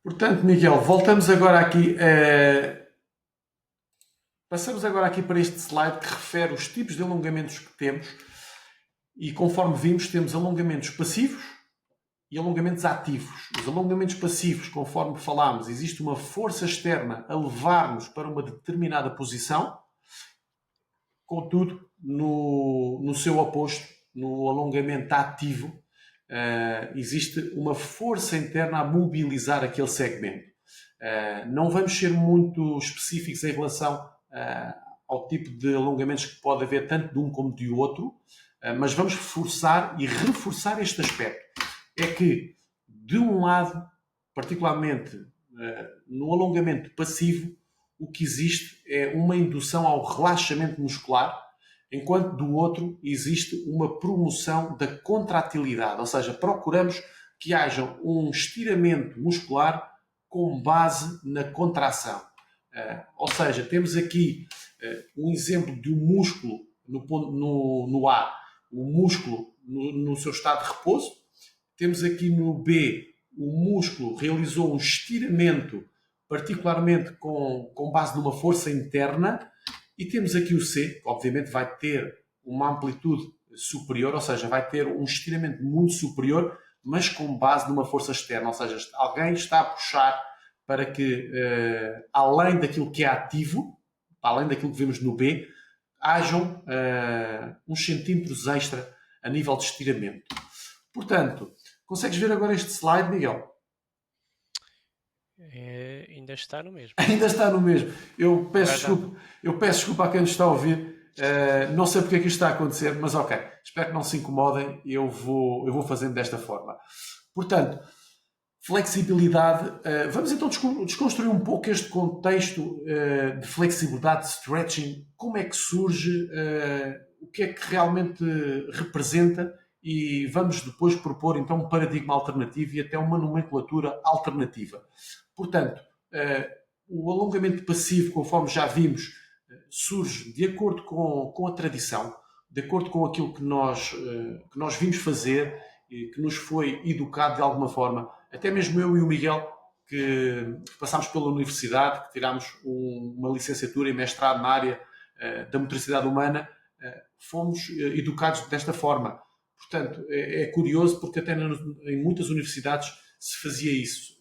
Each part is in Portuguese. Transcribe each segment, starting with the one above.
Portanto, Miguel, voltamos agora aqui. Passamos agora aqui para este slide que refere os tipos de alongamentos que temos. E conforme vimos, temos alongamentos passivos e alongamentos ativos. Os alongamentos passivos, conforme falámos, existe uma força externa a levar-nos para uma determinada posição. Contudo, no seu oposto, no alongamento ativo, existe uma força interna a mobilizar aquele segmento. Não vamos ser muito específicos em relação ao tipo de alongamentos que pode haver tanto de um como de outro, mas vamos reforçar e reforçar este aspecto. É que, de um lado, particularmente no alongamento passivo, o que existe é uma indução ao relaxamento muscular, enquanto do outro existe uma promoção da contratilidade, ou seja, procuramos que haja um estiramento muscular com base na contração. Ou seja, temos aqui um exemplo de um músculo no A, o músculo no seu estado de repouso. Temos aqui no B, o músculo realizou um estiramento, particularmente com base numa força interna. E temos aqui o C, que obviamente vai ter uma amplitude superior, ou seja, vai ter um estiramento muito superior, mas com base numa força externa. Ou seja, alguém está a puxar para que, além daquilo que é ativo, além daquilo que vemos no B, hajam uns centímetros extra a nível de estiramento. Portanto, consegues ver agora este slide, Miguel? Ainda está no mesmo. Ainda está no mesmo. Eu peço desculpa a quem nos está a ouvir. Não sei porque é que isto está a acontecer, mas ok. Espero que não se incomodem. Eu vou fazendo desta forma. Portanto, flexibilidade. Vamos então desconstruir um pouco este contexto de flexibilidade, de stretching. Como é que surge? O que é que realmente representa? E vamos depois propor então um paradigma alternativo e até uma nomenclatura alternativa. Portanto, o alongamento passivo, conforme já vimos, surge de acordo com a tradição, de acordo com aquilo que nós vimos fazer e que nos foi educado de alguma forma. Até mesmo eu e o Miguel, que passámos pela universidade, que tirámos uma licenciatura e mestrado na área da motricidade humana, fomos educados desta forma. Portanto, é curioso porque até em muitas universidades se fazia isso.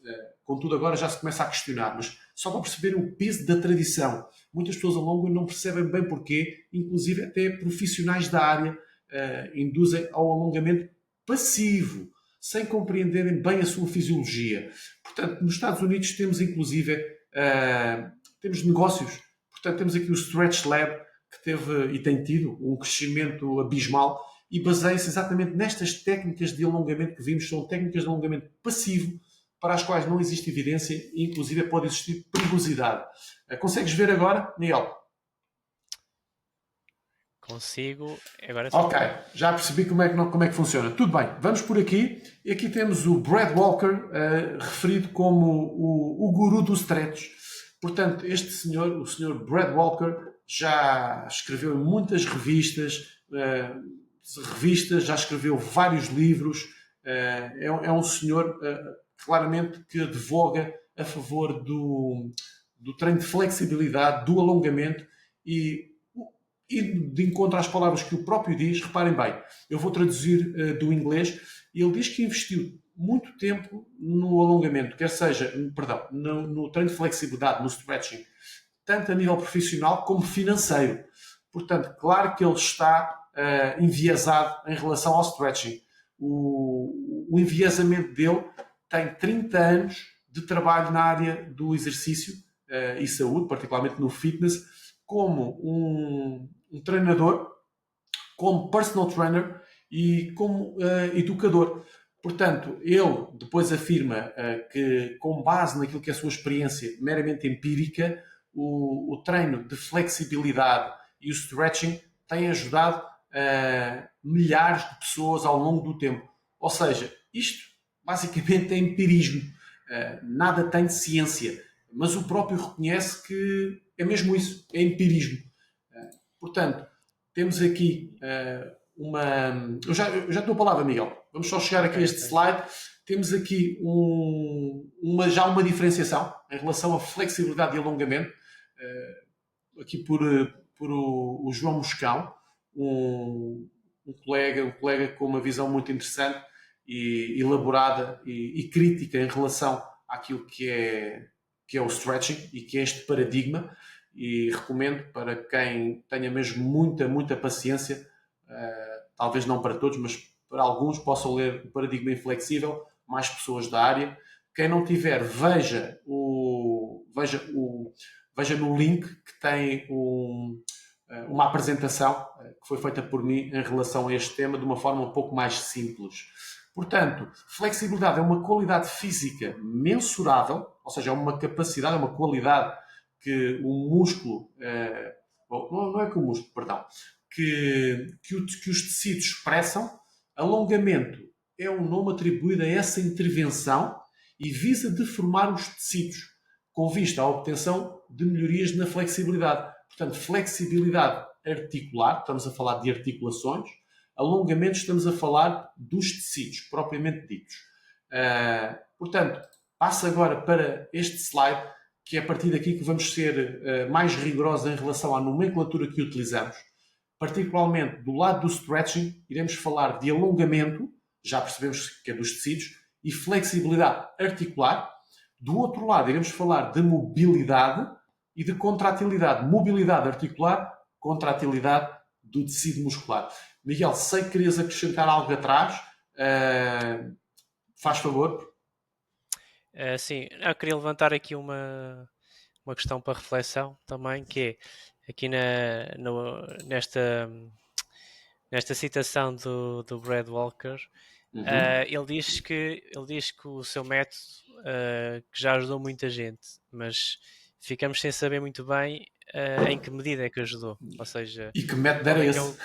Contudo, agora já se começa a questionar, mas só para perceber o peso da tradição. Muitas pessoas alongam e não percebem bem porquê, inclusive até profissionais da área induzem ao alongamento passivo, sem compreenderem bem a sua fisiologia. Portanto, nos Estados Unidos temos inclusive temos negócios. Portanto, temos aqui o Stretch Lab, que teve e tem tido um crescimento abismal e baseia-se exatamente nestas técnicas de alongamento que vimos. São técnicas de alongamento passivo, para as quais não existe evidência e inclusive pode existir perigosidade. Consegues ver agora, Miguel? Consigo, agora sim. Ok, já percebi como é que funciona. Tudo bem, vamos por aqui. E aqui temos o Brad Walker, referido como o guru do stretch. Portanto, este senhor, o senhor Brad Walker, já escreveu em muitas revistas, já escreveu vários livros. É um senhor claramente que advoga a favor do treino de flexibilidade, do alongamento e de encontro às palavras que o próprio diz. Reparem bem, eu vou traduzir do inglês. Ele diz que investiu muito tempo no alongamento, quer seja, no treino de flexibilidade, no stretching, tanto a nível profissional como financeiro. Portanto, claro que ele está enviesado em relação ao stretching. O enviesamento dele tem 30 anos de trabalho na área do exercício e saúde, particularmente no fitness, como um treinador, como personal trainer e como educador. Portanto, ele depois afirma que, com base naquilo que é a sua experiência meramente empírica, o treino de flexibilidade e o stretching têm ajudado milhares de pessoas ao longo do tempo. Ou seja, isto basicamente é empirismo. Nada tem de ciência. Mas o próprio reconhece que é mesmo isso, é empirismo. Portanto, temos aqui uma... Eu já dou a palavra, Miguel. Vamos só chegar aqui a este slide. temos aqui já uma diferenciação em relação à flexibilidade e alongamento, aqui por o João Moscão, um colega com uma visão muito interessante e elaborada e crítica em relação àquilo que é o stretching e que é este paradigma, e recomendo para quem tenha mesmo muita paciência, talvez não para todos, mas para alguns possam ler o Paradigma Inflexível, mais pessoas da área. Quem não tiver, veja no link que tem uma apresentação que foi feita por mim em relação a este tema de uma forma um pouco mais simples. Portanto, flexibilidade é uma qualidade física mensurável, ou seja, é uma capacidade, é uma qualidade que o músculo, não é que o músculo, perdão, que os tecidos expressam. Alongamento é um nome atribuído a essa intervenção e visa deformar os tecidos, com vista à obtenção de melhorias na flexibilidade. Portanto, flexibilidade articular, estamos a falar de articulações. Alongamento, estamos a falar dos tecidos, propriamente ditos. Portanto, passo agora para este slide, que é a partir daqui que vamos ser mais rigorosos em relação à nomenclatura que utilizamos. Particularmente do lado do stretching, iremos falar de alongamento, já percebemos que é dos tecidos, e flexibilidade articular. Do outro lado, iremos falar de mobilidade e de contratilidade. Mobilidade articular, contratilidade do tecido muscular. Miguel, sei que querias acrescentar algo atrás. Faz favor. Sim, eu queria levantar aqui uma questão para reflexão também, que é aqui nesta citação do Brad Walker, ele diz que o seu método que já ajudou muita gente, mas ficamos sem saber muito bem em que medida é que ajudou, ou seja... E que método era esse?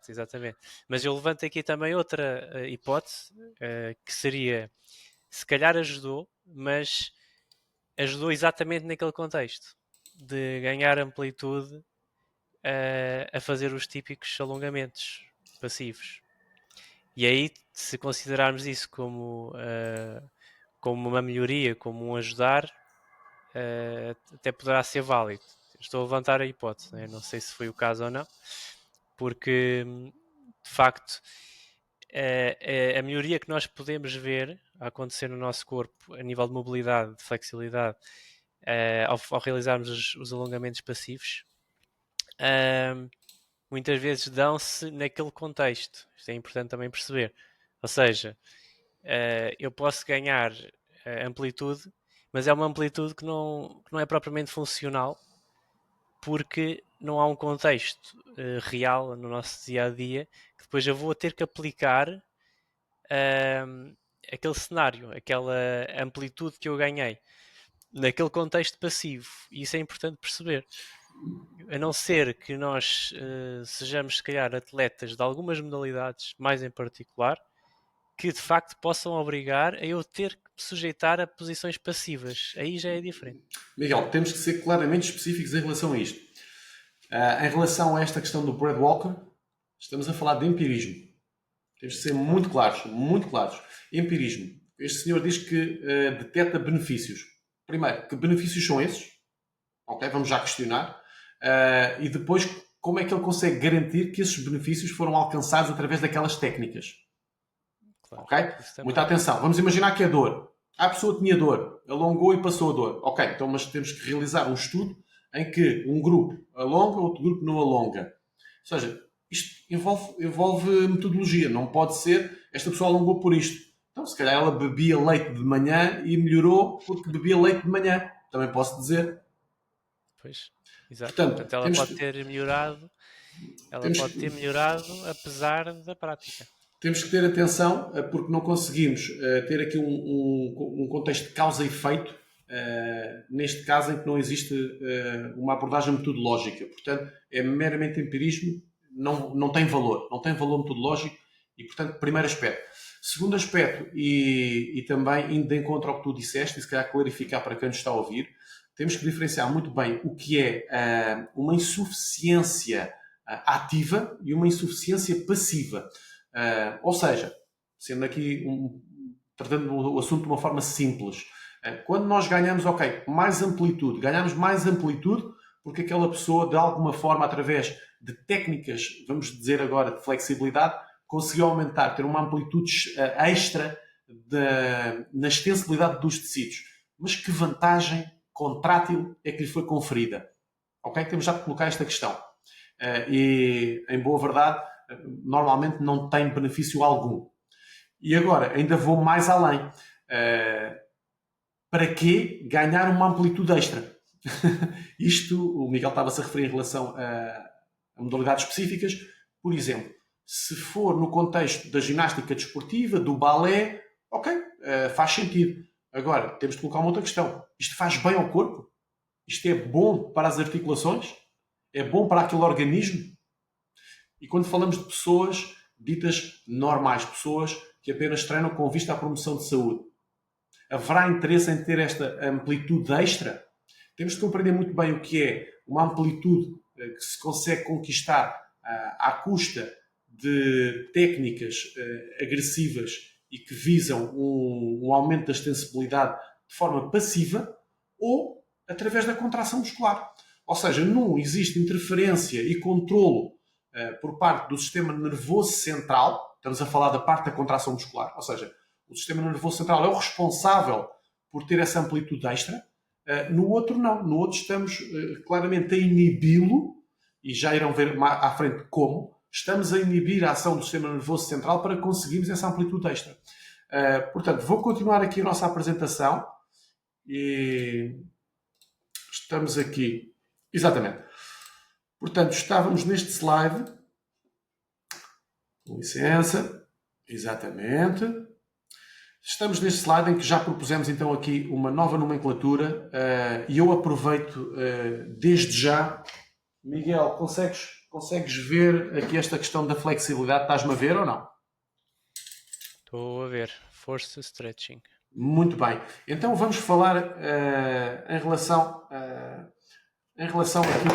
Exatamente. Mas eu levanto aqui também outra hipótese, que seria, se calhar ajudou, mas ajudou exatamente naquele contexto, de ganhar amplitude a fazer os típicos alongamentos passivos. E aí, se considerarmos isso como uma melhoria, como um ajudar, até poderá ser válido. Estou a levantar a hipótese, né? Não sei se foi o caso ou não, porque de facto a melhoria que nós podemos ver a acontecer no nosso corpo a nível de mobilidade, de flexibilidade, ao realizarmos os alongamentos passivos, muitas vezes dão-se naquele contexto. Isto é importante também perceber. Ou seja, eu posso ganhar amplitude, mas é uma amplitude que não é propriamente funcional, porque não há um contexto real no nosso dia-a-dia que depois eu vou ter que aplicar aquele cenário, aquela amplitude que eu ganhei naquele contexto passivo. E isso é importante perceber. A não ser que nós sejamos, se calhar, atletas de algumas modalidades, mais em particular, que de facto possam obrigar a eu ter que me sujeitar a posições passivas. Aí já é diferente. Miguel, temos que ser claramente específicos em relação a isto. Em relação a esta questão do Brad Walker, estamos a falar de empirismo. Temos de ser muito claros, muito claros. Empirismo. Este senhor diz que detecta benefícios. Primeiro, que benefícios são esses? Ok, vamos já questionar. E depois, como é que ele consegue garantir que esses benefícios foram alcançados através daquelas técnicas? Claro, ok? Muita atenção. Vamos imaginar que é dor. A pessoa tinha dor, alongou e passou a dor. Ok, então mas temos que realizar um estudo em que um grupo alonga, outro grupo não alonga. Ou seja, isto envolve metodologia. Não pode ser, esta pessoa alongou por isto. Então, se calhar ela bebia leite de manhã e melhorou porque bebia leite de manhã. Também posso dizer. Pois, exato. Portanto, ela pode ter melhorado. Ela pode ter melhorado apesar da prática. Temos que ter atenção porque não conseguimos ter aqui um contexto de causa e efeito, neste caso em que não existe uma abordagem metodológica. Portanto, é meramente empirismo, não tem valor metodológico e, portanto, primeiro aspecto. Segundo aspecto, e também indo de encontro ao que tu disseste, e se calhar clarificar para quem nos está a ouvir, temos que diferenciar muito bem o que é uma insuficiência ativa e uma insuficiência passiva. Ou seja, sendo aqui tratando o assunto de uma forma simples. Quando nós ganhamos, mais amplitude, ganhamos mais amplitude porque aquela pessoa, de alguma forma, através de técnicas, vamos dizer agora, de flexibilidade, conseguiu aumentar, ter uma amplitude extra na extensibilidade dos tecidos. Mas que vantagem contrátil é que lhe foi conferida? Ok? Temos já de colocar esta questão. E, em boa verdade, normalmente não tem benefício algum. E agora, ainda vou mais além. Para quê ganhar uma amplitude extra? Isto, o Miguel estava-se a referir em relação a modalidades específicas. Por exemplo, se for no contexto da ginástica desportiva, do balé, faz sentido. Agora, temos de colocar uma outra questão. Isto faz bem ao corpo? Isto é bom para as articulações? É bom para aquele organismo? E quando falamos de pessoas ditas normais, pessoas que apenas treinam com vista à promoção de saúde, haverá interesse em ter esta amplitude extra? Temos de compreender muito bem o que é uma amplitude que se consegue conquistar à custa de técnicas agressivas e que visam um aumento da extensibilidade de forma passiva ou através da contração muscular. Ou seja, não existe interferência e controlo por parte do sistema nervoso central. Estamos a falar da parte da contração muscular. Ou seja, o sistema nervoso central é o responsável por ter essa amplitude extra. No outro, não. No outro estamos claramente a inibi-lo, e já irão ver à frente como. Estamos a inibir a ação do sistema nervoso central para conseguirmos essa amplitude extra. Portanto, vou continuar aqui a nossa apresentação. E estamos aqui. Exatamente. Portanto, estávamos neste slide. Com licença. Exatamente. Estamos neste slide em que já propusemos então aqui uma nova nomenclatura e eu aproveito desde já. Miguel, consegues ver aqui esta questão da flexibilidade? Estás-me a ver ou não? Estou a ver. Force stretching. Muito bem. Então vamos falar em relação aqui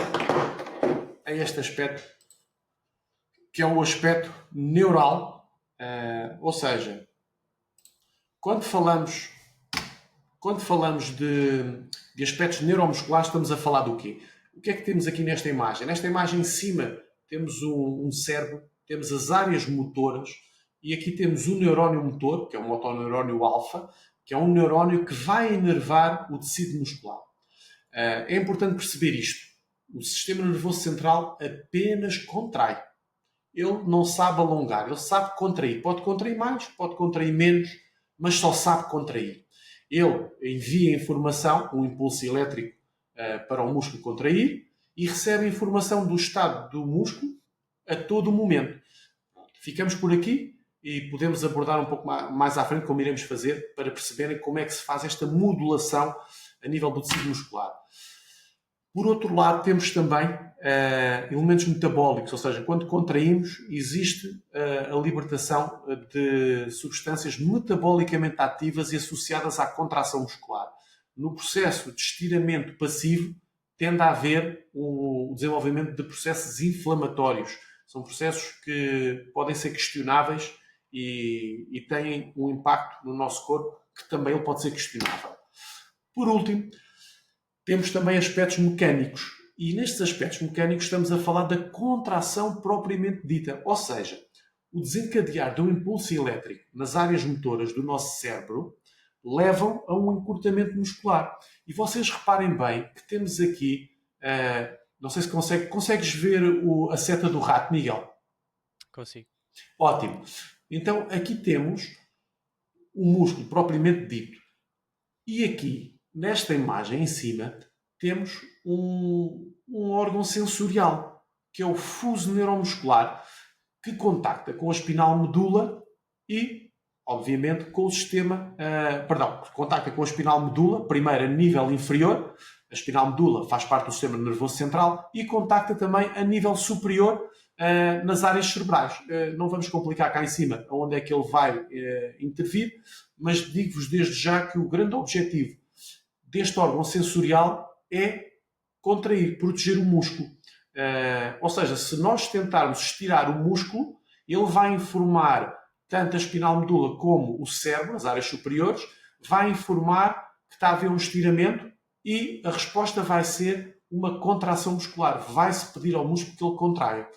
a este aspecto, que é o aspecto neural, ou seja, quando falamos de aspectos neuromusculares, estamos a falar do quê? O que é que temos aqui nesta imagem? Nesta imagem em cima temos um cérebro, temos as áreas motoras e aqui temos um neurónio motor, que é um motoneurónio alfa, que é um neurónio que vai inervar o tecido muscular. É importante perceber isto. O sistema nervoso central apenas contrai. Ele não sabe alongar, ele sabe contrair. Pode contrair mais, pode contrair menos, mas só sabe contrair. Ele envia informação, um impulso elétrico, para o músculo contrair e recebe informação do estado do músculo a todo momento. Ficamos por aqui e podemos abordar um pouco mais à frente como iremos fazer para perceberem como é que se faz esta modulação a nível do tecido muscular. Por outro lado, temos também elementos metabólicos, ou seja, quando contraímos, existe a libertação de substâncias metabolicamente ativas e associadas à contração muscular. No processo de estiramento passivo, tende a haver o desenvolvimento de processos inflamatórios. São processos que podem ser questionáveis e têm um impacto no nosso corpo que também ele pode ser questionável. Por último, temos também aspectos mecânicos. E nestes aspectos mecânicos estamos a falar da contração propriamente dita. Ou seja, o desencadear de um impulso elétrico nas áreas motoras do nosso cérebro levam a um encurtamento muscular. E vocês reparem bem que temos aqui, não sei se consegues ver a seta do rato, Miguel? Consigo. Ótimo. Então aqui temos o músculo propriamente dito. E aqui, nesta imagem em cima, temos um órgão sensorial, que é o fuso neuromuscular, que contacta com a espinal medula e, obviamente, com o sistema... contacta com a espinal medula, primeiro a nível inferior, a espinal medula faz parte do sistema nervoso central, e contacta também a nível superior nas áreas cerebrais. Não vamos complicar cá em cima onde é que ele vai intervir, mas digo-vos desde já que o grande objetivo deste órgão sensorial é contrair, proteger o músculo. Ou seja, se nós tentarmos estirar o músculo, ele vai informar tanto a espinal medula como o cérebro, as áreas superiores, vai informar que está a haver um estiramento e a resposta vai ser uma contração muscular. Vai-se pedir ao músculo que ele contraia.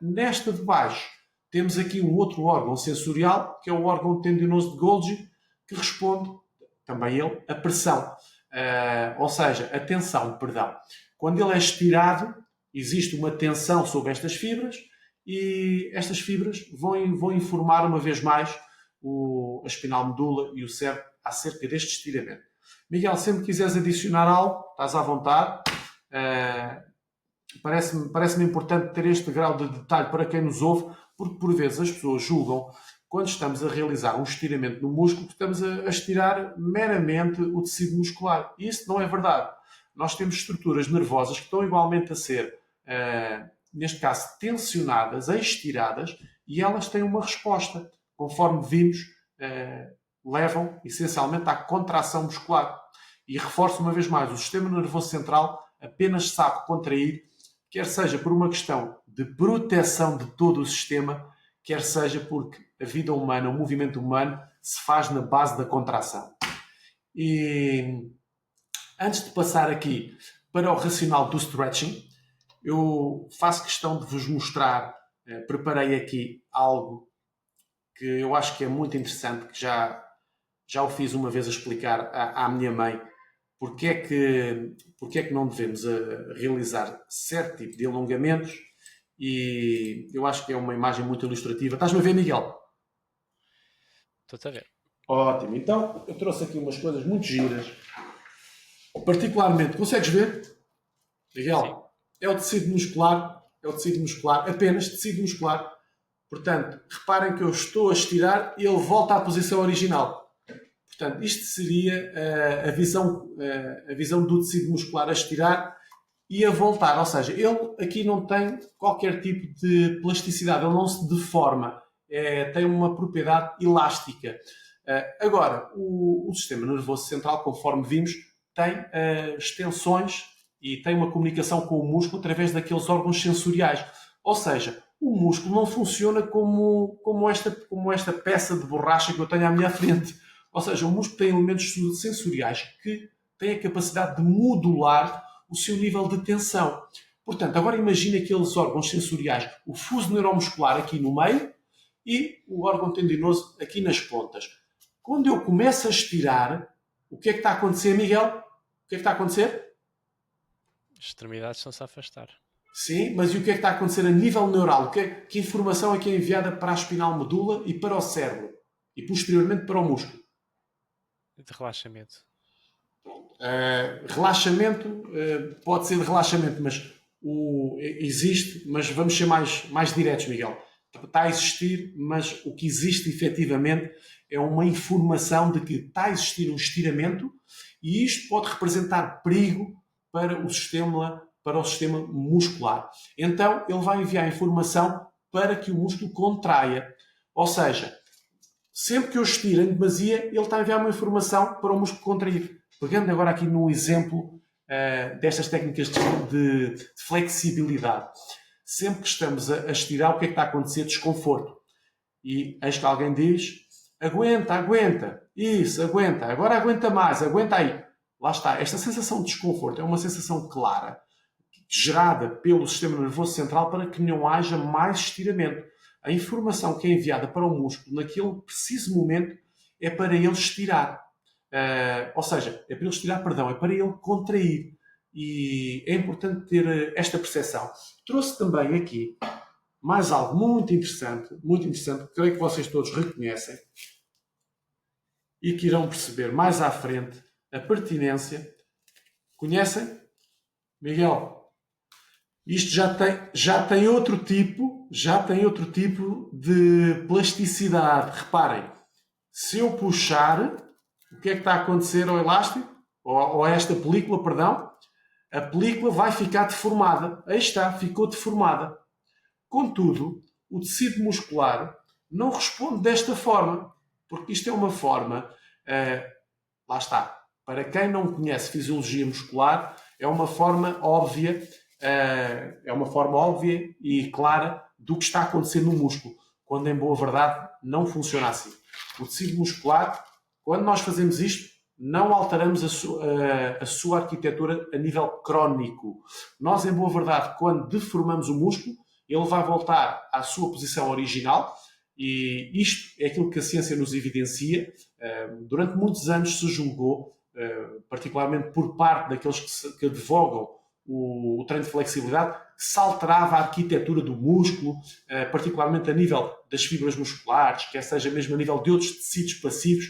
Nesta de baixo, temos aqui um outro órgão sensorial, que é o órgão tendinoso de Golgi, que responde, também ele, a pressão. Ou seja, a tensão, perdão. Quando ele é estirado, existe uma tensão sobre estas fibras e estas fibras vão informar uma vez mais a espinal medula e o cérebro acerca deste estiramento. Miguel, sempre que quiseres adicionar algo, estás à vontade. Parece-me importante ter este grau de detalhe para quem nos ouve, porque por vezes as pessoas julgam, quando estamos a realizar um estiramento no músculo, que estamos a estirar meramente o tecido muscular. E isso não é verdade. Nós temos estruturas nervosas que estão igualmente a ser, neste caso, tensionadas, estiradas, e elas têm uma resposta. Conforme vimos, levam essencialmente à contração muscular. E reforço uma vez mais, o sistema nervoso central apenas sabe contrair, quer seja por uma questão de proteção de todo o sistema, quer seja porque a vida humana, o movimento humano, se faz na base da contração. E antes de passar aqui para o racional do stretching, eu faço questão de vos mostrar, preparei aqui algo que eu acho que é muito interessante, que já o fiz uma vez a explicar à minha mãe, porque é que não devemos realizar certo tipo de alongamentos, e eu acho que é uma imagem muito ilustrativa. Estás-me a ver, Miguel? Estou-te a ver. Ótimo. Então, eu trouxe aqui umas coisas muito giras. Particularmente, consegues ver? Miguel, sim. É o tecido muscular, apenas tecido muscular. Portanto, reparem que eu estou a estirar e ele volta à posição original. Portanto, isto seria a visão do tecido muscular a estirar e a voltar. Ou seja, ele aqui não tem qualquer tipo de plasticidade, ele não se deforma. Tem uma propriedade elástica. Agora, o sistema nervoso central, conforme vimos, tem extensões e tem uma comunicação com o músculo através daqueles órgãos sensoriais. Ou seja, o músculo não funciona como esta peça de borracha que eu tenho à minha frente. Ou seja, o músculo tem elementos sensoriais que têm a capacidade de modular o seu nível de tensão. Portanto, agora imagine aqueles órgãos sensoriais, o fuso neuromuscular aqui no meio e o órgão tendinoso aqui nas pontas. Quando eu começo a estirar, o que é que está a acontecer, Miguel? O que é que está a acontecer? As extremidades estão-se a afastar. Sim, mas e o que é que está a acontecer a nível neural? Que informação é que é enviada para a espinal medula e para o cérebro? E posteriormente para o músculo? De relaxamento. Relaxamento, pode ser de relaxamento, mas existe, mas vamos ser mais diretos, Miguel. Está a existir, mas o que existe efetivamente é uma informação de que está a existir um estiramento e isto pode representar perigo para o sistema muscular. Então, ele vai enviar informação para que o músculo contraia. Ou seja, sempre que eu estiro em demasia, ele está a enviar uma informação para o músculo contrair. Pegando agora aqui no exemplo destas técnicas de flexibilidade. Sempre que estamos a estirar, o que é que está a acontecer? Desconforto. E eis que alguém diz, aguenta, isso, aguenta, agora aguenta mais, aguenta aí. Lá está, esta sensação de desconforto é uma sensação clara, gerada pelo sistema nervoso central para que não haja mais estiramento. A informação que é enviada para o músculo naquele preciso momento é para ele estirar. Ou seja, é para ele estirar, perdão, é para ele contrair. E é importante ter esta percepção. Trouxe também aqui mais algo muito interessante, que creio que vocês todos reconhecem e que irão perceber mais à frente a pertinência. Conhecem? Miguel, isto já tem outro tipo de plasticidade. Reparem, se eu puxar, o que é que está a acontecer ao elástico? Ou a esta película, perdão? A película vai ficar deformada. Aí está, ficou deformada. Contudo, o tecido muscular não responde desta forma, porque isto é uma forma, lá está, para quem não conhece fisiologia muscular, é uma forma óbvia e clara do que está a acontecer no músculo. quando em boa verdade não funciona assim. O tecido muscular, quando nós fazemos isto, não alteramos a sua arquitetura a nível crónico. Nós, em boa verdade, quando deformamos o músculo, ele vai voltar à sua posição original, e isto é aquilo que a ciência nos evidencia. Durante muitos anos se julgou, particularmente por parte daqueles que advogam o treino de flexibilidade, que se alterava a arquitetura do músculo, particularmente a nível das fibras musculares, quer seja mesmo a nível de outros tecidos passivos.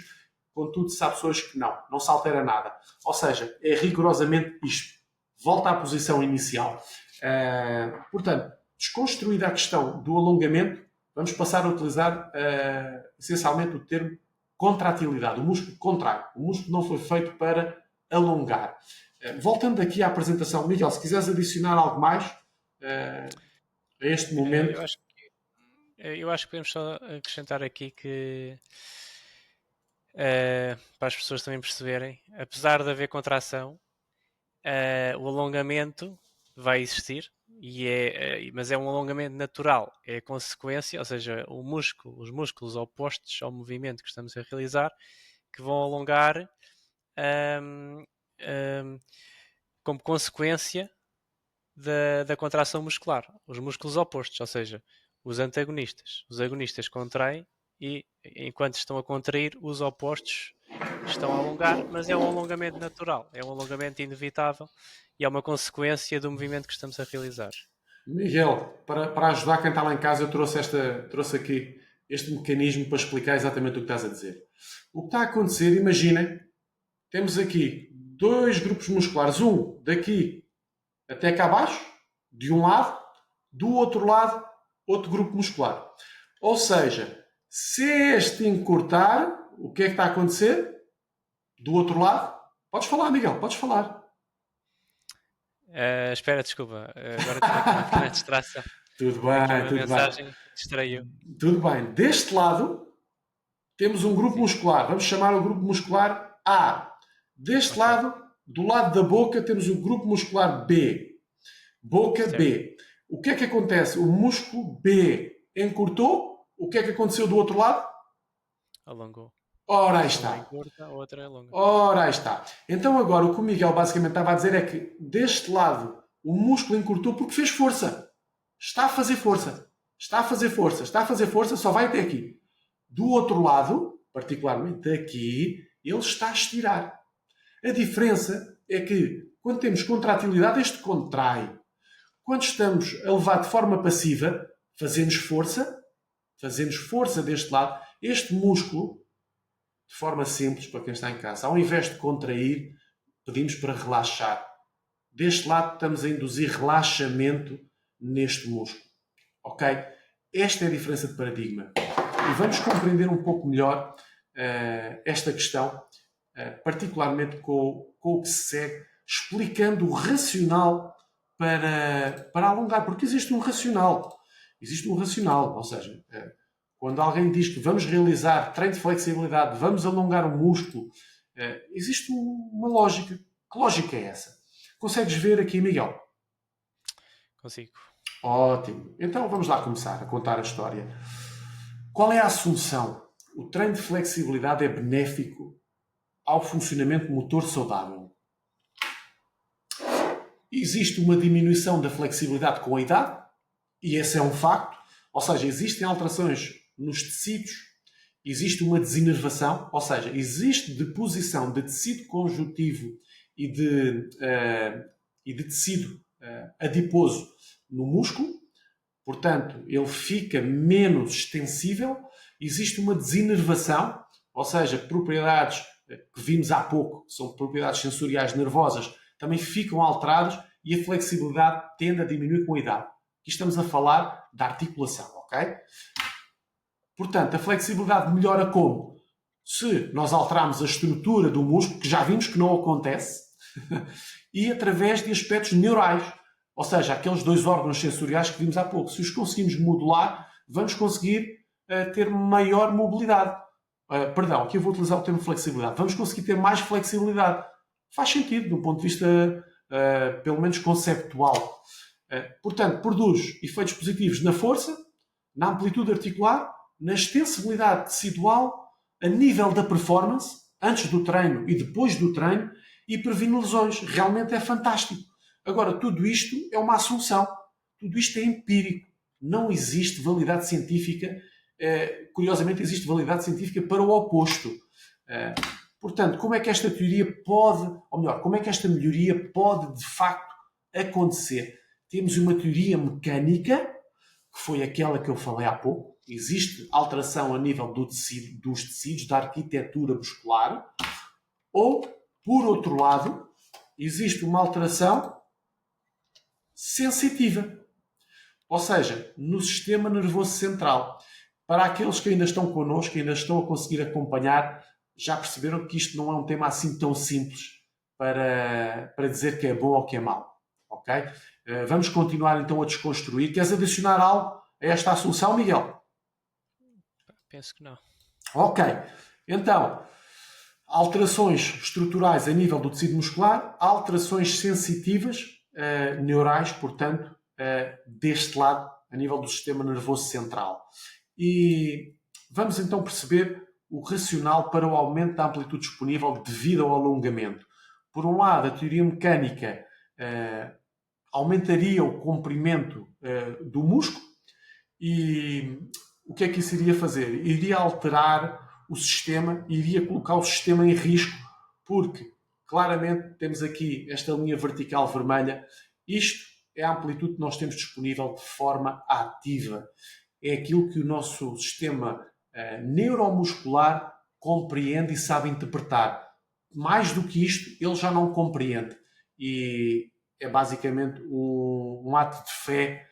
Contudo, sabe hoje que não se altera nada. Ou seja, é rigorosamente isto. Volta à posição inicial. Portanto, desconstruída a questão do alongamento, vamos passar a utilizar essencialmente o termo contratilidade. O músculo contrai. O músculo não foi feito para alongar. Voltando aqui à apresentação, Miguel, se quiseres adicionar algo mais a este momento. Eu acho que podemos só acrescentar aqui que para as pessoas também perceberem, apesar de haver contração, o alongamento vai existir, mas é um alongamento natural, é a consequência, ou seja, os músculos opostos ao movimento que estamos a realizar, que vão alongar como consequência da contração muscular. Os músculos opostos, ou seja, os antagonistas. Os agonistas contraem e, enquanto estão a contrair, os opostos estão a alongar, mas é um alongamento natural, é um alongamento inevitável e é uma consequência do movimento que estamos a realizar. Miguel, para ajudar quem está lá em casa, eu trouxe aqui este mecanismo para explicar exatamente o que estás a dizer. O que está a acontecer, imaginem, temos aqui dois grupos musculares, um daqui até cá abaixo, de um lado, do outro lado, outro grupo muscular. Ou seja, se este encurtar, o que é que está a acontecer? Do outro lado, podes falar, Miguel, podes falar. Espera, desculpa, agora tive aqui uma pequena distração. Tudo bem, tudo mensagem bem. Distraiu. Tudo bem. Deste lado, temos um grupo muscular. Vamos chamar o grupo muscular A. Deste lado, do lado da boca, temos o grupo muscular B. Boca certo. B. O que é que acontece? O músculo B encurtou. O que é que aconteceu do outro lado? Alongou. Ora, aí está. Encurta, a outra é longa. Ora, aí está. Então agora o que o Miguel basicamente estava a dizer é que deste lado o músculo encurtou porque fez força. Está a fazer força. Está a fazer força. Está a fazer força, só vai até aqui. Do outro lado, particularmente aqui, ele está a estirar. A diferença é que quando temos contratilidade, este contrai. Quando estamos a levar de forma passiva, fazemos força deste lado, este músculo, de forma simples, para quem está em casa, ao invés de contrair, pedimos para relaxar. Deste lado, estamos a induzir relaxamento neste músculo. Ok? Esta é a diferença de paradigma. E vamos compreender um pouco melhor esta questão, particularmente com o que se segue, explicando o racional para alongar. Porque existe um racional. Existe um racional. Ou seja, quando alguém diz que vamos realizar treino de flexibilidade, vamos alongar o músculo, existe uma lógica. Que lógica é essa? Consegues ver aqui, Miguel? Consigo. Ótimo. Então vamos lá começar a contar a história. Qual é a assunção? O treino de flexibilidade é benéfico ao funcionamento motor saudável. Existe uma diminuição da flexibilidade com a idade, e esse é um facto. Ou seja, existem alterações nos tecidos, existe uma desinervação, ou seja, existe deposição de tecido conjuntivo e de tecido adiposo no músculo, portanto, ele fica menos extensível, existe uma desinervação, ou seja, propriedades que vimos há pouco, que são propriedades sensoriais nervosas, também ficam alteradas e a flexibilidade tende a diminuir com a idade. Aqui estamos a falar da articulação, ok? Portanto, a flexibilidade melhora como? Se nós alterarmos a estrutura do músculo, que já vimos que não acontece, e através de aspectos neurais, ou seja, aqueles dois órgãos sensoriais que vimos há pouco. Se os conseguimos modular, vamos conseguir ter maior mobilidade. Perdão, aqui eu vou utilizar o termo flexibilidade. Vamos conseguir ter mais flexibilidade. Faz sentido, do ponto de vista, pelo menos, conceptual. Portanto, produz efeitos positivos na força, na amplitude articular, na extensibilidade tecidual, a nível da performance, antes do treino e depois do treino, e previne lesões. Realmente é fantástico. Agora, tudo isto é uma assunção. Tudo isto é empírico. Não existe validade científica. Curiosamente, existe validade científica para o oposto. Portanto, como é que esta teoria pode, ou melhor, como é que esta melhoria pode de facto acontecer? Temos uma teoria mecânica, que foi aquela que eu falei há pouco. Existe alteração a nível dos tecidos, da arquitetura muscular. Ou, por outro lado, existe uma alteração sensitiva. Ou seja, no sistema nervoso central. Para aqueles que ainda estão connosco, que ainda estão a conseguir acompanhar, já perceberam que isto não é um tema assim tão simples para dizer que é bom ou que é mau. Ok? Vamos continuar então a desconstruir. Queres adicionar algo a esta assunção, Miguel? Penso que não. Ok. Então, alterações estruturais a nível do tecido muscular, alterações sensitivas, neurais, portanto, deste lado, a nível do sistema nervoso central. E vamos então perceber o racional para o aumento da amplitude disponível devido ao alongamento. Por um lado, a teoria mecânica aumentaria o comprimento do músculo e o que é que isso iria fazer? Iria alterar o sistema, iria colocar o sistema em risco, porque claramente temos aqui esta linha vertical vermelha. Isto é a amplitude que nós temos disponível de forma ativa. É aquilo que o nosso sistema neuromuscular compreende e sabe interpretar. Mais do que isto, ele já não compreende. E é basicamente um ato de fé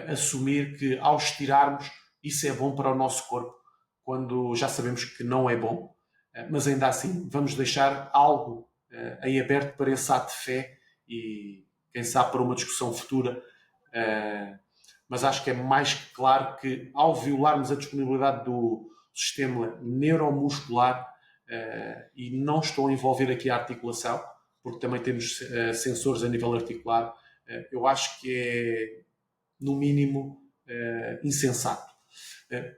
assumir que ao estirarmos isso é bom para o nosso corpo, quando já sabemos que não é bom. Mas ainda assim, vamos deixar algo em aberto para esse ato de fé e, quem sabe, para uma discussão futura. Mas acho que é mais claro que, ao violarmos a disponibilidade do sistema neuromuscular, e não estou a envolver aqui a articulação, porque também temos sensores a nível articular, eu acho que é, no mínimo, insensato.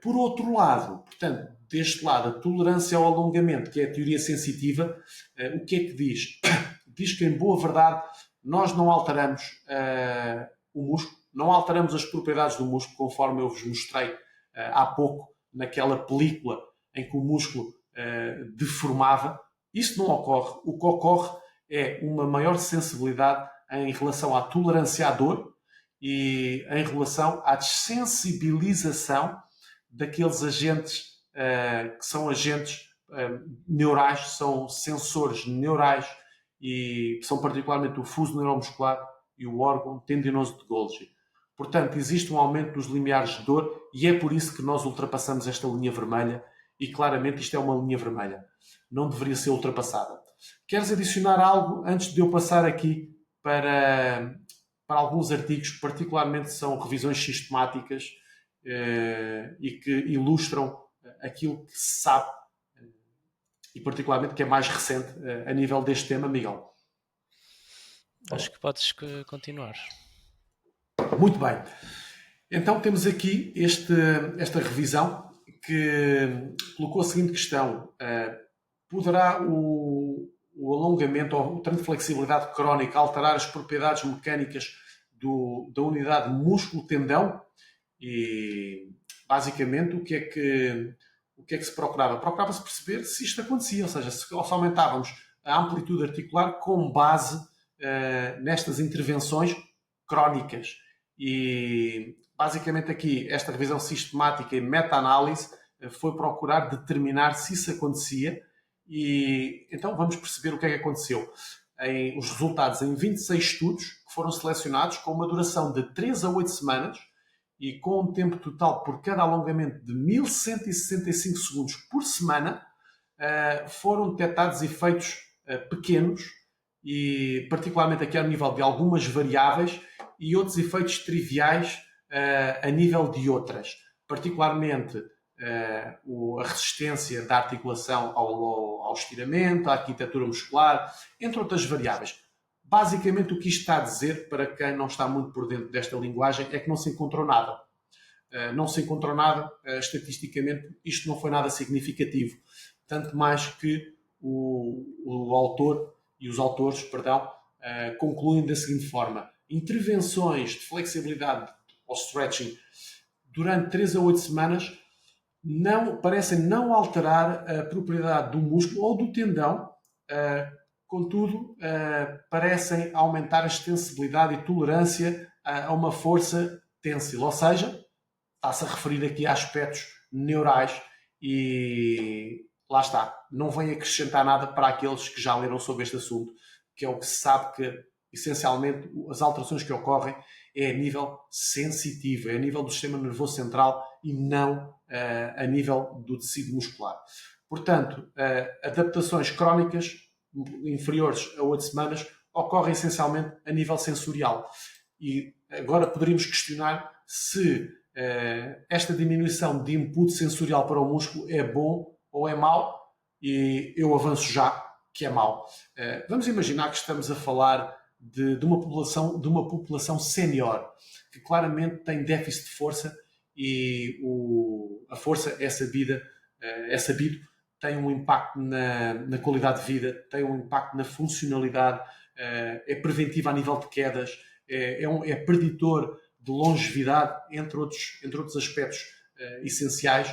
Por outro lado, portanto, deste lado, a tolerância ao alongamento, que é a teoria sensitiva, o que é que diz? Diz que, em boa verdade, nós não alteramos o músculo, não alteramos as propriedades do músculo, conforme eu vos mostrei há pouco, naquela película em que o músculo deformava. Isso não ocorre. O que ocorre é uma maior sensibilidade em relação à tolerância à dor e em relação à desensibilização daqueles agentes que são agentes neurais, são sensores neurais e são particularmente o fuso neuromuscular e o órgão tendinoso de Golgi. Portanto, existe um aumento dos limiares de dor e é por isso que nós ultrapassamos esta linha vermelha e claramente isto é uma linha vermelha. Não deveria ser ultrapassada. Queres adicionar algo antes de eu passar aqui para alguns artigos que particularmente são revisões sistemáticas e que ilustram aquilo que se sabe e particularmente que é mais recente a nível deste tema, Miguel? Acho que podes continuar. Muito bem. Então temos aqui esta revisão que colocou a seguinte questão. Poderá o alongamento ou o treino de flexibilidade crónica alterar as propriedades mecânicas da unidade músculo-tendão? E basicamente o que é que se procurava? Procurava-se perceber se isto acontecia, ou seja, se aumentávamos a amplitude articular com base nestas intervenções crónicas. E basicamente aqui esta revisão sistemática e meta-análise foi procurar determinar se isso acontecia e então vamos perceber o que é que aconteceu. Os resultados em 26 estudos que foram selecionados com uma duração de 3 a 8 semanas e com um tempo total por cada alongamento de 1165 segundos por semana, foram detectados efeitos pequenos e particularmente aqui a nível de algumas variáveis e outros efeitos triviais a nível de outras, particularmente a resistência da articulação ao estiramento, à arquitetura muscular, entre outras variáveis. Basicamente o que isto está a dizer, para quem não está muito por dentro desta linguagem, é que não se encontrou nada. não se encontrou nada, estatisticamente isto não foi nada significativo, tanto mais que o autor e os autores, perdão, concluem da seguinte forma: intervenções de flexibilidade ou stretching durante 3 a 8 semanas parecem não alterar a propriedade do músculo ou do tendão, contudo, parecem aumentar a extensibilidade e tolerância a uma força têncil, ou seja, está-se a referir aqui a aspectos neurais e lá está, não vem acrescentar nada para aqueles que já leram sobre este assunto, que é o que se sabe que, essencialmente, as alterações que ocorrem é a nível sensitivo, é a nível do sistema nervoso central e não a nível do tecido muscular. Portanto, adaptações crónicas inferiores a 8 semanas ocorrem essencialmente a nível sensorial. E agora poderíamos questionar se esta diminuição de input sensorial para o músculo é bom ou é mau, e eu avanço já que é mau. Vamos imaginar que estamos a falar de uma população sénior, que claramente tem déficit de força e a força é sabido, tem um impacto na qualidade de vida, tem um impacto na funcionalidade, é preventivo a nível de quedas, é preditor de longevidade, entre outros aspectos essenciais.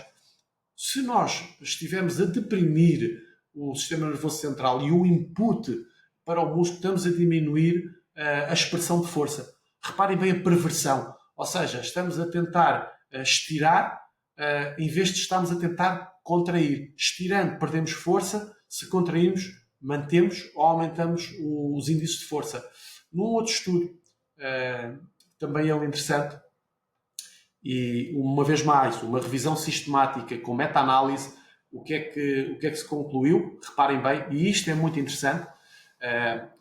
Se nós estivermos a deprimir o sistema nervoso central e o input para o músculo, estamos a diminuir a expressão de força. Reparem bem a perversão, ou seja, estamos a tentar estirar em vez de estarmos a tentar contrair. Estirando, perdemos força, se contrairmos, mantemos ou aumentamos os índices de força. Num outro estudo, também ele interessante, e uma vez mais, uma revisão sistemática com meta-análise, o que é que se concluiu? Reparem bem, e isto é muito interessante,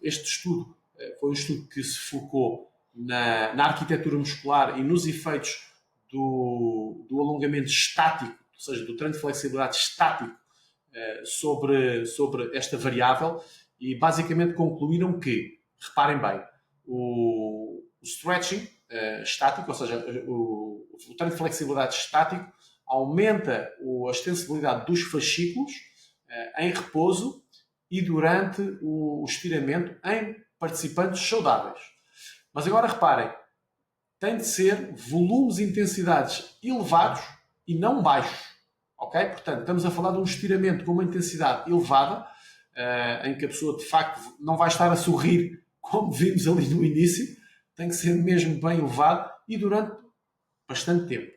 este estudo foi um estudo que se focou na arquitetura muscular e nos efeitos do alongamento estático, ou seja, do treino de flexibilidade estático sobre esta variável, e basicamente concluíram que, reparem bem, o stretching estático, ou seja, o treino de flexibilidade estático aumenta a extensibilidade dos fascículos em repouso e durante o estiramento em participantes saudáveis. Mas agora reparem, tem de ser volumes e intensidades elevados e não baixos. Ok? Portanto, estamos a falar de um estiramento com uma intensidade elevada, em que a pessoa de facto não vai estar a sorrir como vimos ali no início, tem que ser mesmo bem elevado e durante bastante tempo.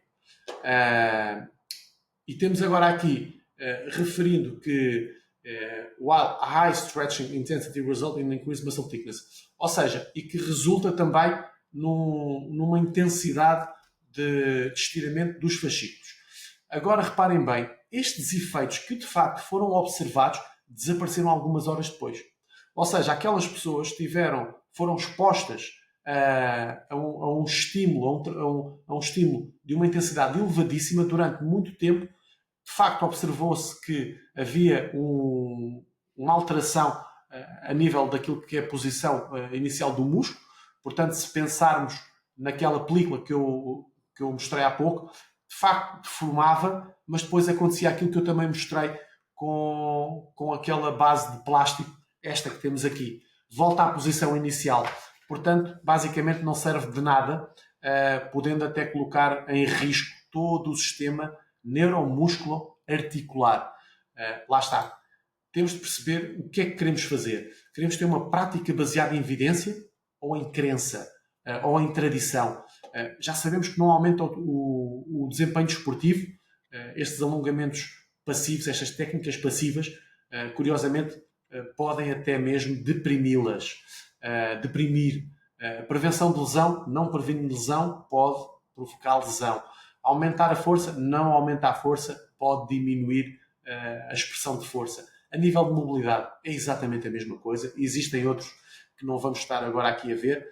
E temos agora aqui, referindo que while a high stretching intensity result in increased muscle thickness, ou seja, e que resulta também numa intensidade de estiramento dos fascículos. Agora reparem bem, estes efeitos que de facto foram observados desapareceram algumas horas depois. Ou seja, aquelas pessoas foram expostas a um estímulo, a um estímulo de uma intensidade elevadíssima durante muito tempo. De facto, observou-se que havia uma alteração a nível daquilo que é a posição inicial do músculo. Portanto, se pensarmos naquela película que eu mostrei há pouco, de facto deformava, mas depois acontecia aquilo que eu também mostrei com aquela base de plástico, esta que temos aqui. Volta à posição inicial. Portanto, basicamente não serve de nada, podendo até colocar em risco todo o sistema neuromusculo articular. Lá está. Temos de perceber o que é que queremos fazer. Queremos ter uma prática baseada em evidência ou em crença ou em tradição. Já sabemos que não aumenta o desempenho desportivo. Estes alongamentos passivos, estas técnicas passivas, curiosamente, podem até mesmo deprimi-las. Deprimir. Prevenção de lesão, não previne lesão, pode provocar lesão. Aumentar a força, não aumentar a força, pode diminuir a expressão de força. A nível de mobilidade é exatamente a mesma coisa. Existem outros que não vamos estar agora aqui a ver.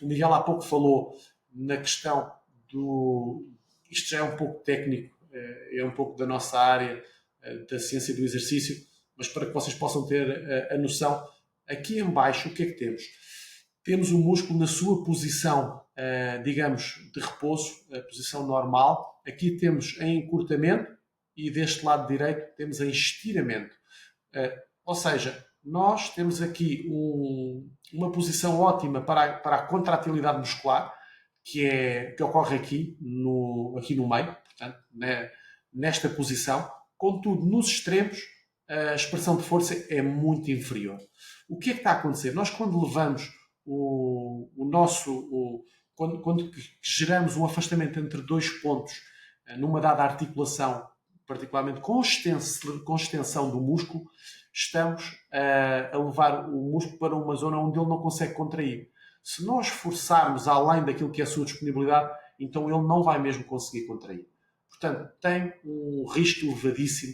O Miguel há pouco falou na questão isto já é um pouco técnico, é um pouco da nossa área da ciência do exercício, mas para que vocês possam ter a noção, aqui em baixo o que é que temos? temos o músculo na sua posição, digamos, de repouso, a posição normal. Aqui temos em encurtamento e deste lado direito temos em estiramento. Ou seja, nós temos aqui uma posição ótima para a contratilidade muscular, que ocorre aqui no meio, portanto, nesta posição. Contudo, nos extremos, a expressão de força é muito inferior. O que é que está a acontecer? Nós, quando levamos quando geramos um afastamento entre dois pontos numa dada articulação, particularmente com extensão do músculo, estamos a levar o músculo para uma zona onde ele não consegue contrair. Se nós forçarmos além daquilo que é a sua disponibilidade, então ele não vai mesmo conseguir contrair. Portanto, tem um risco elevadíssimo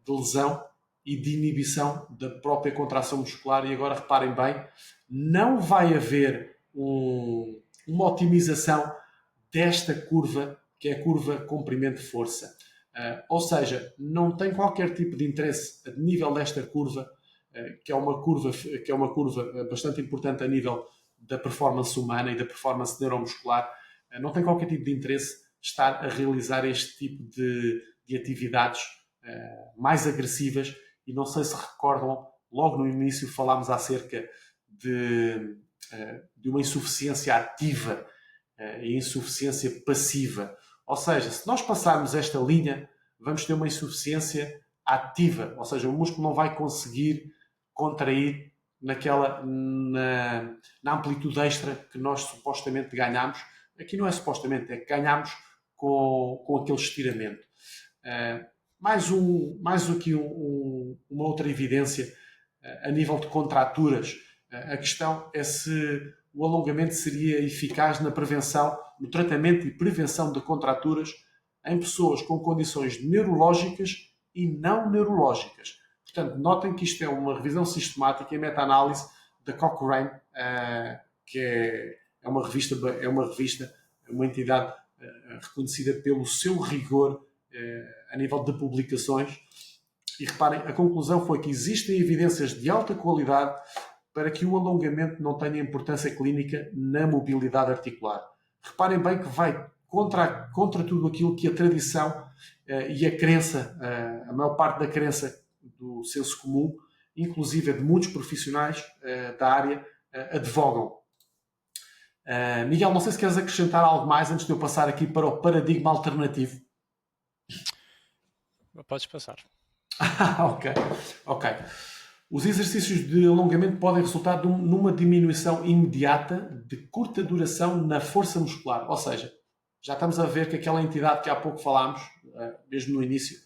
de lesão e de inibição da própria contração muscular. E agora reparem bem, não vai haver uma otimização desta curva, que é a curva comprimento-força. Ou seja, não tem qualquer tipo de interesse a nível desta curva, que é uma curva bastante importante a nível da performance humana e da performance neuromuscular. Não tem qualquer tipo de interesse estar a realizar este tipo de atividades mais agressivas. E não sei se recordam, logo no início falámos acerca de uma insuficiência ativa e insuficiência passiva. Ou seja, se nós passarmos esta linha, vamos ter uma insuficiência ativa, ou seja, o músculo não vai conseguir contrair na amplitude extra que nós supostamente ganhamos. Aqui não é supostamente, é que ganhamos com aquele estiramento. Uma outra evidência a nível de contraturas. A questão é se o alongamento seria eficaz na prevenção, no tratamento e prevenção de contraturas em pessoas com condições neurológicas e não neurológicas. Portanto, notem que isto é uma revisão sistemática e meta-análise da Cochrane, que é uma entidade reconhecida pelo seu rigor a nível de publicações. E reparem, a conclusão foi que existem evidências de alta qualidade para que o alongamento não tenha importância clínica na mobilidade articular. Reparem bem que vai contra tudo aquilo que a tradição e a crença, a maior parte da crença do senso comum, inclusive de muitos profissionais da área, advogam. Miguel, não sei se queres acrescentar algo mais antes de eu passar aqui para o paradigma alternativo. Podes passar. Ok. Os exercícios de alongamento podem resultar numa diminuição imediata de curta duração na força muscular. Ou seja, já estamos a ver que aquela entidade que há pouco falámos, mesmo no início,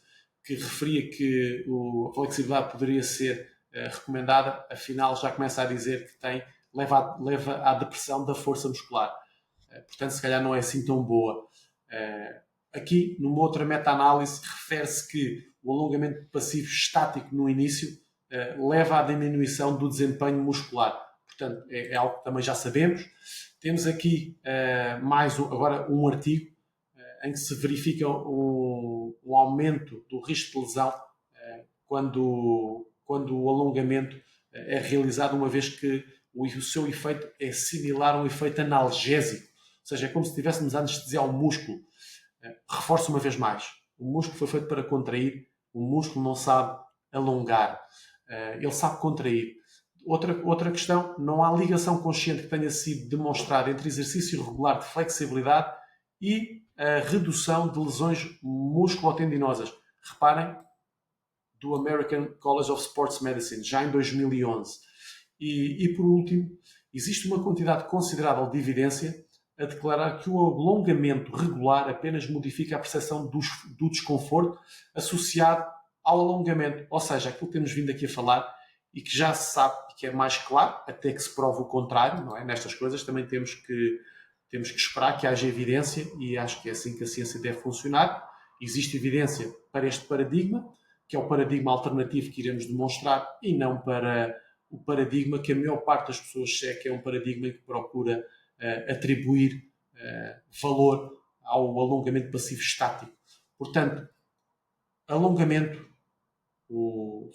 que referia que a flexibilidade poderia ser recomendada, afinal já começa a dizer que leva à depressão da força muscular. Portanto, se calhar não é assim tão boa. Aqui, numa outra meta-análise, refere-se que o alongamento passivo estático no início leva à diminuição do desempenho muscular. Portanto, é algo que também já sabemos. Temos aqui agora um artigo em que se verifica um aumento do risco de lesão quando o alongamento é realizado, uma vez que o seu efeito é similar a um efeito analgésico. Ou seja, é como se estivéssemos a anestesiar o músculo. Reforço uma vez mais. O músculo foi feito para contrair. O músculo não sabe alongar. Ele sabe contrair. Outra questão, não há ligação consciente que tenha sido demonstrada entre exercício regular de flexibilidade e a redução de lesões musculotendinosas. Reparem, do American College of Sports Medicine, já em 2011. E por último, existe uma quantidade considerável de evidência a declarar que o alongamento regular apenas modifica a percepção do desconforto associado ao alongamento. Ou seja, aquilo que temos vindo aqui a falar e que já se sabe e que é mais claro, até que se prove o contrário, não é? Nestas coisas também temos que esperar que haja evidência, e acho que é assim que a ciência deve funcionar. Existe evidência para este paradigma, que é o paradigma alternativo que iremos demonstrar, e não para o paradigma que a maior parte das pessoas segue, que é um paradigma que procura atribuir valor ao alongamento passivo estático. Portanto, alongamento,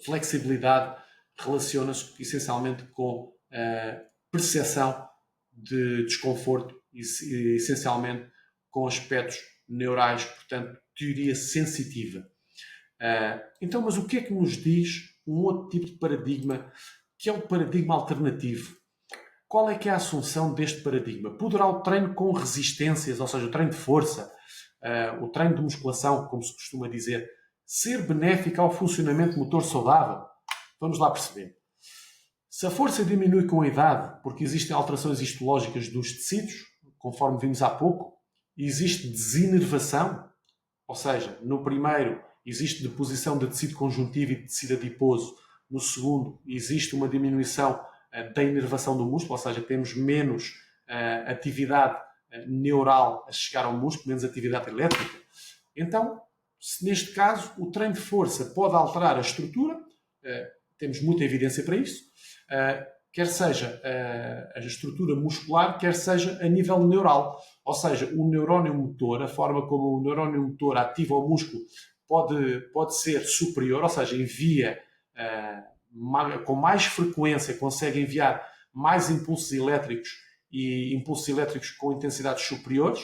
flexibilidade, relaciona-se essencialmente com percepção de desconforto, essencialmente com aspectos neurais, portanto, teoria sensitiva. Então, mas o que é que nos diz um outro tipo de paradigma, que é o paradigma alternativo? Qual é que é a assunção deste paradigma? Poderá o treino com resistências, ou seja, o treino de força, o treino de musculação, como se costuma dizer, ser benéfico ao funcionamento motor saudável? Vamos lá perceber. Se a força diminui com a idade, porque existem alterações histológicas dos tecidos, conforme vimos há pouco, existe desinervação, ou seja, no primeiro existe deposição de tecido conjuntivo e de tecido adiposo, no segundo existe uma diminuição da inervação do músculo, ou seja, temos menos atividade neural a chegar ao músculo, menos atividade elétrica. Então, se neste caso o treino de força pode alterar a estrutura, temos muita evidência para isso, quer seja a estrutura muscular, quer seja a nível neural. Ou seja, o neurónio motor, a forma como o neurónio motor ativa o músculo pode ser superior, ou seja, envia com mais frequência, consegue enviar mais impulsos elétricos e impulsos elétricos com intensidades superiores,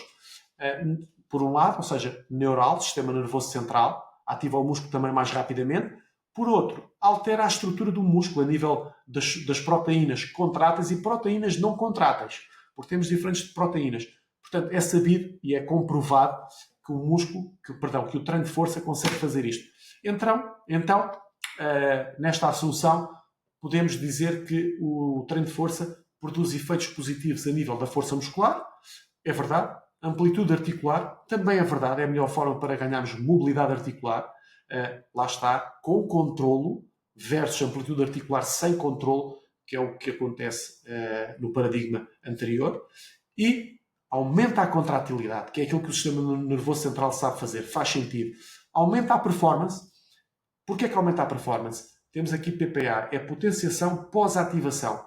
por um lado, ou seja, neural, sistema nervoso central, ativa o músculo também mais rapidamente. Por outro, altera a estrutura do músculo a nível das proteínas contráteis e proteínas não contráteis, porque temos diferentes proteínas. Portanto, é sabido e é comprovado que que o treino de força consegue fazer isto. Então, nesta assunção, podemos dizer que o treino de força produz efeitos positivos a nível da força muscular, é verdade. Amplitude articular, também é verdade, é a melhor forma para ganharmos mobilidade articular. Lá está, com controlo versus amplitude articular sem controlo, que é o que acontece no paradigma anterior. E aumenta a contratilidade, que é aquilo que o sistema nervoso central sabe fazer, faz sentido. Aumenta a performance. Porquê que aumenta a performance? Temos aqui PPA, é potenciação pós-ativação.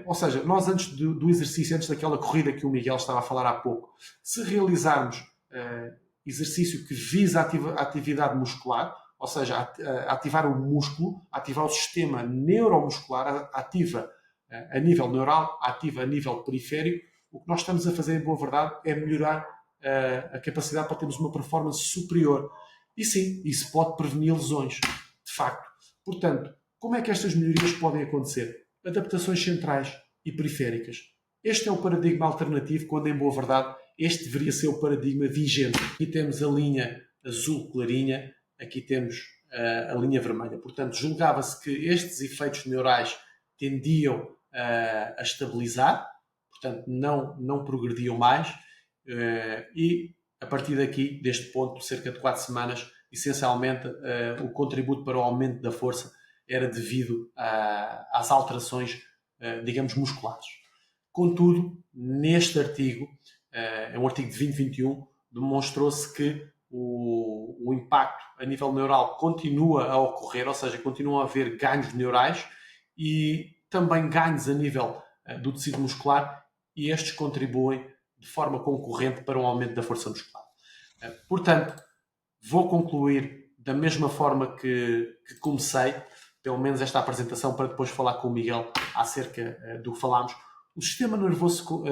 Ou seja, nós antes do exercício, antes daquela corrida que o Miguel estava a falar há pouco, se realizarmos exercício que visa a atividade muscular, ou seja, ativar o músculo, ativar o sistema neuromuscular, ativa a nível neural, ativa a nível periférico, o que nós estamos a fazer, em boa verdade, é melhorar a capacidade para termos uma performance superior. E sim, isso pode prevenir lesões, de facto. Portanto, como é que estas melhorias podem acontecer? Adaptações centrais e periféricas. Este é o paradigma alternativo, quando, em boa verdade, este deveria ser o paradigma vigente. Aqui temos a linha azul clarinha, aqui temos a linha vermelha. Portanto, julgava-se que estes efeitos neurais tendiam a estabilizar, portanto, não progrediam mais, e a partir daqui, deste ponto, cerca de 4 semanas, essencialmente o contributo para o aumento da força era devido às alterações, digamos, musculares. Contudo, neste artigo, é um artigo de 2021, demonstrou-se que o impacto a nível neural continua a ocorrer, ou seja, continuam a haver ganhos neurais e também ganhos a nível do tecido muscular, e estes contribuem de forma concorrente para um aumento da força muscular. Portanto, vou concluir da mesma forma que comecei, pelo menos esta apresentação, para depois falar com o Miguel acerca do que falámos. O sistema nervoso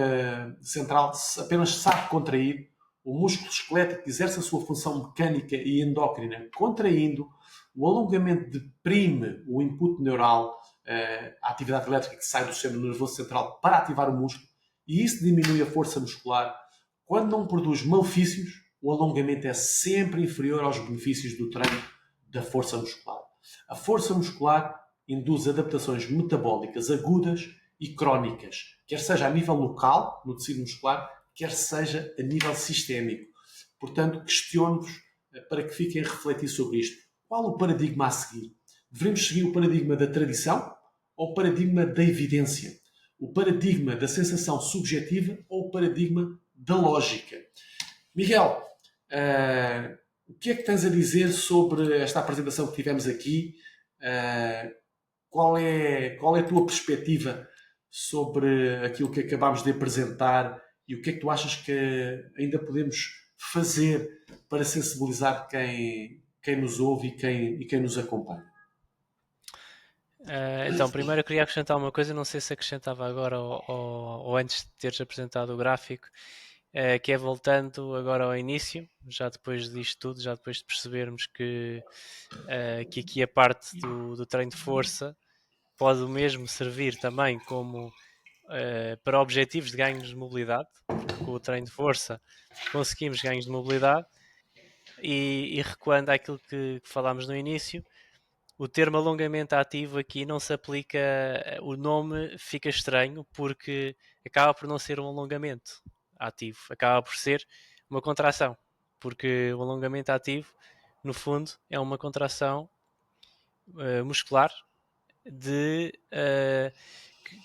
central apenas sabe contrair, o músculo esquelético exerce a sua função mecânica e endócrina contraindo, o alongamento deprime o input neural, a atividade elétrica que sai do sistema nervoso central para ativar o músculo, e isso diminui a força muscular. Quando não produz malefícios, o alongamento é sempre inferior aos benefícios do treino da força muscular. A força muscular induz adaptações metabólicas agudas e crónicas, quer seja a nível local, no tecido muscular, quer seja a nível sistémico. Portanto, questiono-vos para que fiquem a refletir sobre isto. Qual o paradigma a seguir? Devemos seguir o paradigma da tradição ou o paradigma da evidência? O paradigma da sensação subjetiva ou o paradigma da lógica? Miguel, o que é que tens a dizer sobre esta apresentação que tivemos aqui? Qual é a tua perspectiva sobre aquilo que acabámos de apresentar e o que é que tu achas que ainda podemos fazer para sensibilizar quem nos ouve e quem nos acompanha? Então, primeiro eu queria acrescentar uma coisa, não sei se acrescentava agora ou antes de teres apresentado o gráfico, que é voltando agora ao início, já depois disto tudo, já depois de percebermos que aqui a parte do treino de força pode o mesmo servir também como para objetivos de ganhos de mobilidade, porque com o treino de força conseguimos ganhos de mobilidade e recuando àquilo que falámos no início, o termo alongamento ativo aqui não se aplica, o nome fica estranho porque acaba por não ser um alongamento ativo, acaba por ser uma contração, porque o alongamento ativo, no fundo, é uma contração muscular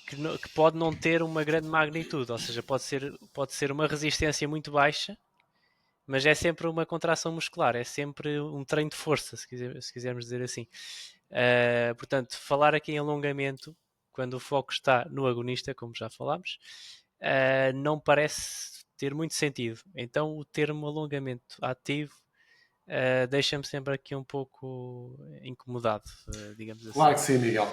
que pode não ter uma grande magnitude, ou seja, pode ser uma resistência muito baixa, mas é sempre uma contração muscular, é sempre um treino de força, se quisermos dizer assim. Portanto, falar aqui em alongamento, quando o foco está no agonista, como já falámos, não parece ter muito sentido. Então, o termo alongamento ativo deixa-me sempre aqui um pouco incomodado, digamos assim. Claro que sim, Miguel.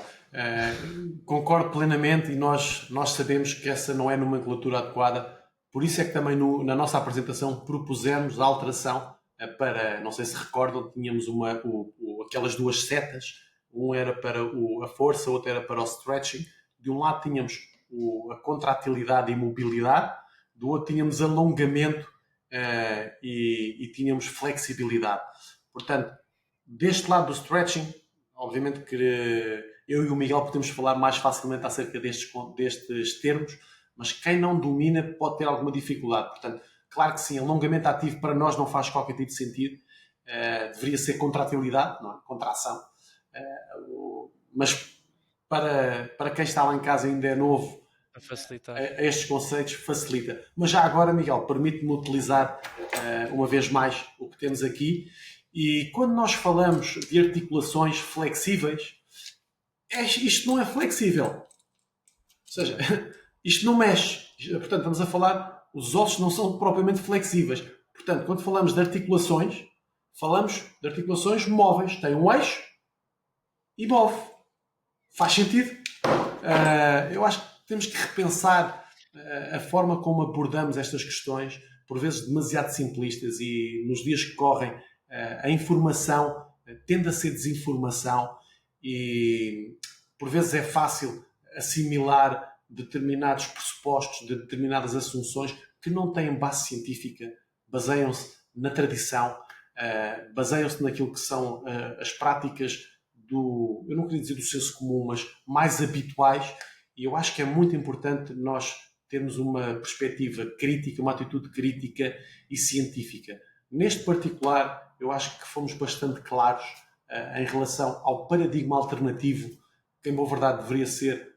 Concordo plenamente e nós sabemos que essa não é a nomenclatura adequada. Por isso é que também na nossa apresentação propusemos a alteração para, não sei se recordam, tínhamos aquelas duas setas. Um era para a força, outro era para o stretching. De um lado tínhamos a contratilidade e mobilidade, do outro tínhamos alongamento e tínhamos flexibilidade. Portanto, deste lado do stretching, obviamente que eu e o Miguel podemos falar mais facilmente acerca destes termos, mas quem não domina pode ter alguma dificuldade. Portanto, claro que sim, alongamento ativo para nós não faz qualquer tipo de sentido. Deveria ser contratilidade, não é? Contração. Mas para quem está lá em casa ainda é novo, Para facilitar. estes conceitos facilita. Mas já agora, Miguel, permite-me utilizar uma vez mais o que temos aqui. E quando nós falamos de articulações flexíveis, isto não é flexível. Ou seja, isto não mexe. Portanto, estamos a falar, os ossos não são propriamente flexíveis. Portanto, quando falamos de articulações, falamos de articulações móveis. Tem um eixo e move. Faz sentido? Eu acho que temos que repensar a forma como abordamos estas questões, por vezes demasiado simplistas, e nos dias que correm a informação tende a ser desinformação e por vezes é fácil assimilar determinados pressupostos, de determinadas assunções que não têm base científica, baseiam-se na tradição, baseiam-se naquilo que são as práticas eu não queria dizer do senso comum, mas mais habituais, e eu acho que é muito importante nós termos uma perspectiva crítica, uma atitude crítica e científica. Neste particular, eu acho que fomos bastante claros em relação ao paradigma alternativo, que em boa verdade deveria ser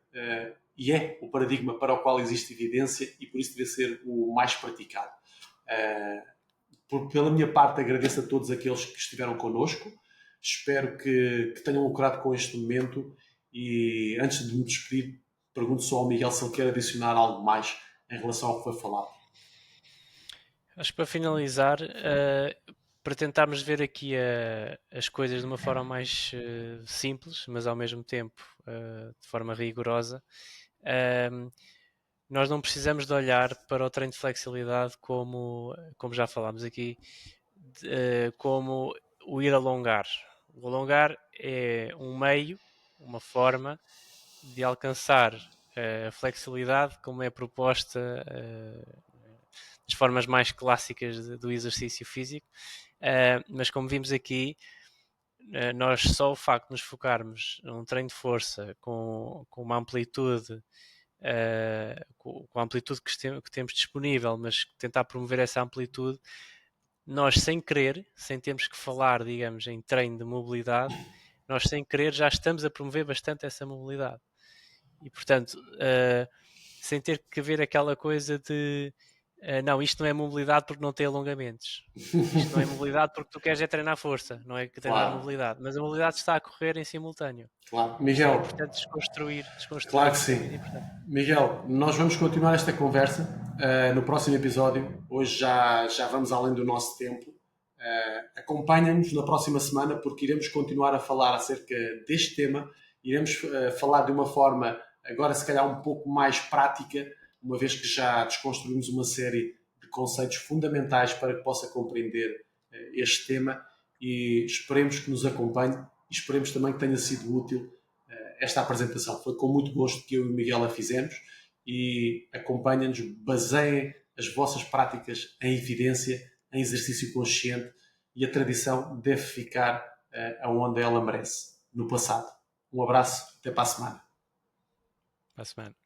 e é o paradigma para o qual existe evidência e por isso deveria ser o mais praticado. Pela minha parte, agradeço a todos aqueles que estiveram connosco. Espero que tenham lucrado com este momento e antes de me despedir, pergunto só ao Miguel se ele quer adicionar algo mais em relação ao que foi falado. Acho que para finalizar, para tentarmos ver aqui as coisas de uma forma mais simples, mas ao mesmo tempo de forma rigorosa, nós não precisamos de olhar para o treino de flexibilidade como já falámos aqui, como o ir alongar. O alongar é um meio, uma forma de alcançar a flexibilidade como é proposta das formas mais clássicas do exercício físico, mas como vimos aqui, nós só o facto de nos focarmos num treino de força com uma amplitude, com a amplitude que temos disponível, mas tentar promover essa amplitude, nós sem querer, sem termos que falar, digamos, em treino de mobilidade, nós sem querer já estamos a promover bastante essa mobilidade. E portanto, sem ter que haver aquela coisa de não, isto não é mobilidade porque não tem alongamentos. Isto não é mobilidade porque tu queres treinar força, não é que treinar mobilidade. Mas a mobilidade está a correr em simultâneo. Claro. Miguel, é Miguel, importante desconstruir claro que isto, é sim. muito importante. Miguel, nós vamos continuar esta conversa no próximo episódio. Hoje já vamos além do nosso tempo. Acompanha-nos na próxima semana porque iremos continuar a falar acerca deste tema iremos falar de uma forma, agora se calhar um pouco mais prática, uma vez que já desconstruímos uma série de conceitos fundamentais para que possa compreender este tema, e esperemos que nos acompanhe e esperemos também que tenha sido útil esta apresentação. Foi com muito gosto que eu e o Miguel a fizemos, e acompanhem-nos, baseiem as vossas práticas em evidência, em exercício consciente, e a tradição deve ficar onde ela merece, no passado. Um abraço, até para a semana. Para a semana.